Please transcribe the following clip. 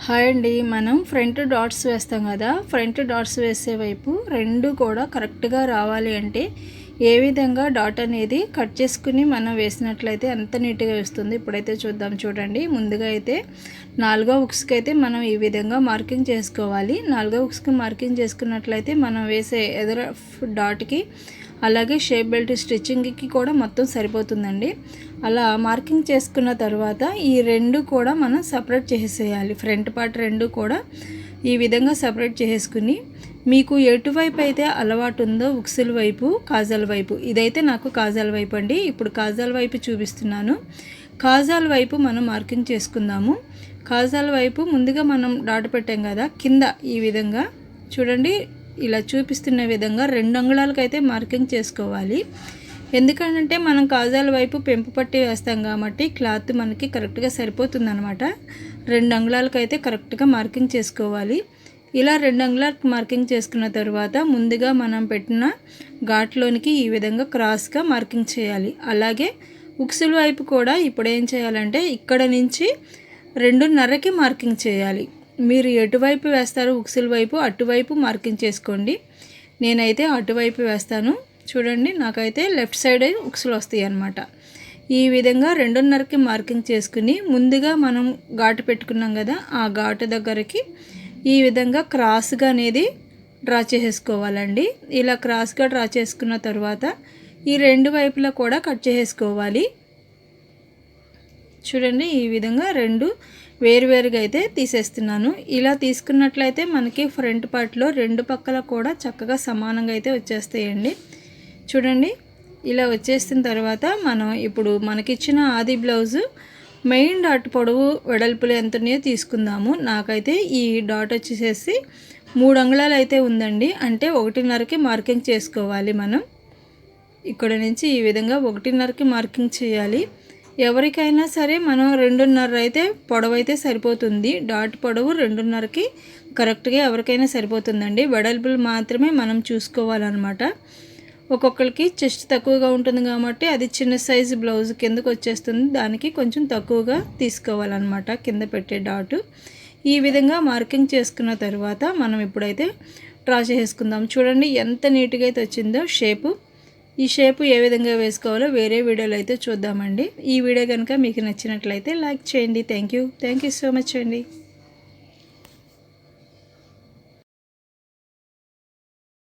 Hi అండి. మనం front dots వేస్తాం కదా, ఫ్రంట్ డాట్స్ వేసే వైపు రెండు కూడా కరెక్ట్గా రావాలి అంటే ఏ విధంగా డాట్ అనేది కట్ చేసుకుని మనం వేసినట్లయితే అంత నీట్గా వస్తుంది. ఇప్పుడైతే చూద్దాం. చూడండి, ముందుగా అయితే 4వ హుక్స్కి అయితే మనం ఈ విధంగా మార్కింగ్ చేసుకోవాలి. 4వ హుక్స్కి మార్కింగ్ చేసుకున్నట్లయితే మనం వేసే ఎదురు డాట్కి అలాగే షేప్ బెల్ట్ స్టిచ్చింగ్కి కూడా మొత్తం సరిపోతుందండి. అలా మార్కింగ్ చేసుకున్న తర్వాత ఈ రెండు కూడా మనం సపరేట్ చేసేయాలి. ఫ్రంట్ పార్ట్ రెండు కూడా ఈ విధంగా సపరేట్ చేసుకుని మీకు ఎటువైపు అయితే అలవాటు ఉందో ఉక్సుల వైపు కాజాల వైపు, ఇదైతే నాకు కాజాల వైపు అండి. ఇప్పుడు కాజాల వైపు చూపిస్తున్నాను. కాజాల వైపు మనం మార్కింగ్ చేసుకుందాము. కాజాల వైపు ముందుగా మనం డాట్ పెట్టాం కదా, కింద ఈ విధంగా చూడండి, ఇలా చూపిస్తున్న విధంగా 2 అంగుళాలకు అయితే మార్కింగ్ చేసుకోవాలి. ఎందుకంటే మనం కాజాల వైపు పెంపు పట్టి వేస్తాం కాబట్టి క్లాత్ మనకి కరెక్ట్గా సరిపోతుందన్నమాట. 2 అంగుళాలకు అయితే కరెక్ట్గా మార్కింగ్ చేసుకోవాలి. ఇలా 2 అంగుళాలకు మార్కింగ్ చేసుకున్న తర్వాత ముందుగా మనం పెట్టిన ఘాట్లోనికి ఈ విధంగా క్రాస్గా మార్కింగ్ చేయాలి. అలాగే ఉక్సుల వైపు కూడా ఇప్పుడు ఏం చేయాలంటే ఇక్కడ నుంచి 2.5కి మార్కింగ్ చేయాలి. మీరు ఎటువైపు వేస్తారో ఉక్సుల వైపు అటువైపు మార్కింగ్ చేసుకోండి. నేనైతే అటువైపు వేస్తాను. చూడండి, నాకైతే లెఫ్ట్ సైడ్ ఉక్సులు వస్తాయి అన్నమాట. ఈ విధంగా 2.5కి మార్కింగ్ చేసుకుని ముందుగా మనం ఘాటు పెట్టుకున్నాం కదా, ఆ ఘాటు దగ్గరికి ఈ విధంగా క్రాస్గా అనేది డ్రా చేసేసుకోవాలండి. ఇలా క్రాస్గా డ్రా చేసుకున్న తర్వాత ఈ రెండు వైపులా కూడా కట్ చేసుకోవాలి. చూడండి, ఈ విధంగా రెండు వేరువేరుగా అయితే తీసేస్తున్నాను. ఇలా తీసుకున్నట్లయితే మనకి ఫ్రంట్ పార్ట్లో రెండు పక్కల కూడా చక్కగా సమానంగా అయితే వచ్చేస్తాయండి. చూడండి, ఇలా వచ్చేసిన తర్వాత మనం ఇప్పుడు మనకిచ్చిన ఆది బ్లౌజు మెయిన్ డాట్ పొడవు వెడల్పులు ఎంత ఉన్నాయో తీసుకుందాము. నాకైతే ఈ డాట్ వచ్చేసేసి 3 అంగుళాలు అయితే ఉందండి. అంటే 1.5కి మార్కింగ్ చేసుకోవాలి. మనం ఇక్కడ నుంచి ఈ విధంగా 1.5కి మార్కింగ్ చేయాలి. ఎవరికైనా సరే మనం 2.5 అయితే పొడవు అయితే సరిపోతుంది. డాట్ పొడవు 2.5కి కరెక్ట్గా ఎవరికైనా సరిపోతుందండి. వెడల్పులు మాత్రమే మనం చూసుకోవాలన్నమాట. ఒక్కొక్కరికి చెస్ట్ తక్కువగా ఉంటుంది కాబట్టి అది చిన్న సైజు బ్లౌజ్ కిందకు వచ్చేస్తుంది. దానికి కొంచెం తక్కువగా తీసుకోవాలన్నమాట కింద పెట్టే డాటు. ఈ విధంగా మార్కింగ్ చేసుకున్న తర్వాత మనం ఇప్పుడైతే డ్రా చేసుకుందాం. చూడండి ఎంత నీట్గా అయితే వచ్చిందో షేపు. ఈ షేపు ఏ విధంగా వేసుకోవాలో వేరే వీడియోలో అయితే చూద్దామండి. ఈ వీడియో కనుక మీకు నచ్చినట్లయితే లైక్ చేయండి. థ్యాంక్ యూ సో మచ్ అండి.